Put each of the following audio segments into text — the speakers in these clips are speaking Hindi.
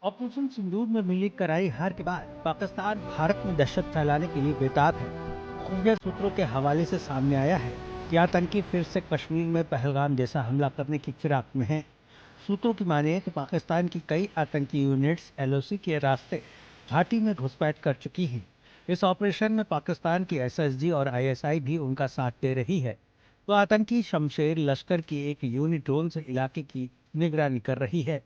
ऑपरेशन सिंदूर में मिली करारी हार के बाद पाकिस्तान भारत में दहशत फैलाने के लिए बेताब है। खुफिया सूत्रों के हवाले से सामने आया है कि आतंकी फिर से कश्मीर में पहलगाम जैसा हमला करने की फिराक में हैं। सूत्रों की माने तो पाकिस्तान की कई आतंकी यूनिट्स एलओसी के रास्ते घाटी में घुसपैठ कर चुकी हैं। इस ऑपरेशन में पाकिस्तान की एसएसजी और आईएसआई भी उनका साथ दे रही है। तो आतंकी शमशेर लश्कर की एक यूनिट ड्रोन से इलाके की निगरानी कर रही है।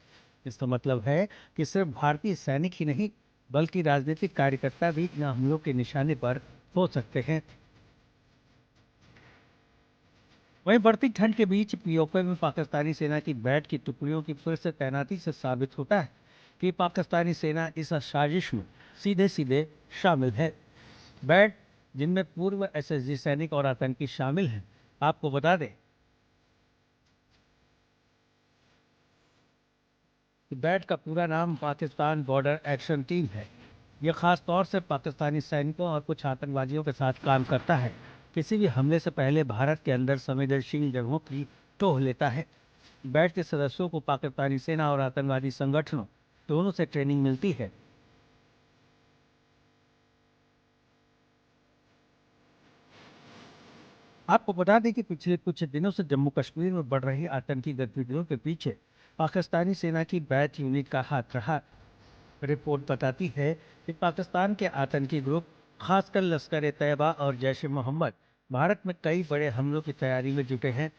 इसका मतलब है कि सिर्फ भारतीय सैनिक ही नहीं बल्कि राजनीतिक कार्यकर्ता भी इन हमलों के निशाने पर हो सकते हैं। वहीं बढ़ती ठंड के बीच पीओके में पाकिस्तानी सेना की बैट की टुकड़ियों की फिर से तैनाती से साबित होता है कि पाकिस्तानी सेना इस साजिश में सीधे सीधे शामिल है। बैट जिनमें पूर्व एसएसजी सैनिक और आतंकी शामिल हैं। आपको बता दें कि बैट का पूरा नाम पाकिस्तान बॉर्डर एक्शन टीम है। यह खास तौर से पाकिस्तानी सैनिकों और कुछ आतंकवादियों के साथ काम करता है। किसी भी हमले से पहले भारत के अंदर संवेदनशील जगहों की टोह लेता है। बैट के सदस्यों को पाकिस्तानी सेना और आतंकवादी संगठनों दोनों से ट्रेनिंग मिलती है। आपको बता दें कि पिछले कुछ दिनों से जम्मू कश्मीर में बढ़ रही आतंकी गतिविधियों के पीछे पाकिस्तानी सेना की बैट यूनिट का हाथ रहा। रिपोर्ट बताती है कि पाकिस्तान के आतंकी ग्रुप खासकर लश्कर ए तैयबा और जैश ए मोहम्मद भारत में कई बड़े हमलों की तैयारी में जुटे हैं।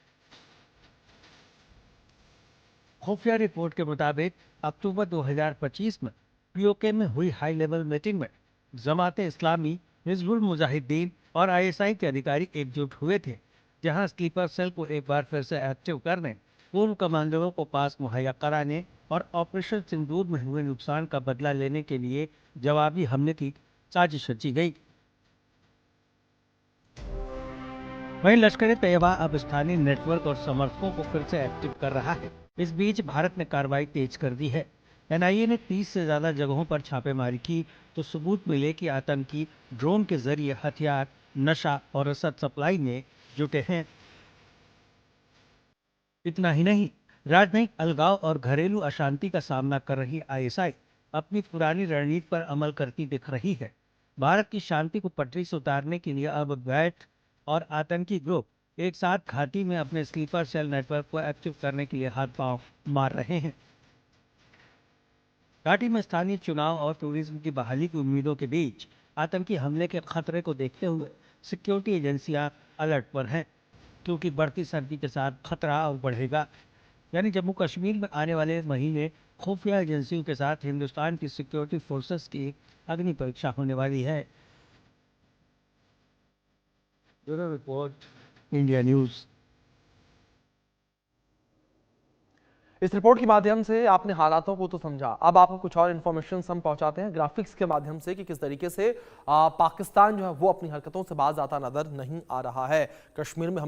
खुफिया रिपोर्ट के मुताबिक अक्टूबर 2025 में पीओके में हुई हाई लेवल मीटिंग में जमाते इस्लामी, हिजबुल मुजाहिदीन और आईएसआई के अधिकारी एकजुट हुए थे, जहां स्लीपर सेल को एक बार फिर से एक्टिव करने, पूर्व कमांडरों को पास मुहैया कराने और ऑपरेशन सिंदूर में हुए नुकसान का बदला लेने के लिए जवाबी हमले की साजिश रची गई। वहीं लश्कर ए तैयबा अब स्थानीय नेटवर्क और समर्थकों को फिर से एक्टिव कर रहा है। इस बीच भारत ने कार्रवाई तेज कर दी है। एनआईए ने 30 से ज्यादा जगहों पर छापेमारी की तो सबूत मिले कि आतंकी ड्रोन के जरिए हथियार, नशा और रसद सप्लाई में जुटे हैं। इतना ही नहीं, राजनयिक अलगाव और घरेलू अशांति का सामना कर रही आईएसआई अपनी पुरानी रणनीति पर अमल करती दिख रही है। भारत की शांति को पटरी से उतारने के लिए अब बैट और आतंकी ग्रुप एक साथ घाटी में अपने स्लीपर सेल नेटवर्क को एक्टिव करने के लिए हाथ पांव मार रहे हैं। घाटी में स्थानीय चुनाव और टूरिज्म की बहाली की उम्मीदों के बीच आतंकी हमले के खतरे को देखते हुए सिक्योरिटी एजेंसियां अलर्ट पर हैं, क्योंकि बढ़ती सर्दी के साथ खतरा और बढ़ेगा। यानी जम्मू कश्मीर में आने वाले महीने खुफिया एजेंसियों के साथ हिंदुस्तान की सिक्योरिटी फोर्सेस की अग्नि परीक्षा होने वाली है। Bureau report, India news. इस रिपोर्ट के माध्यम से आपने हालातों को तो समझा, अब आपको कुछ और इन्फॉर्मेशन हम पहुंचाते हैं ग्राफिक्स के माध्यम से कि किस तरीके से पाकिस्तान जो है वो अपनी हरकतों से बाज आता नजर नहीं आ रहा है। कश्मीर में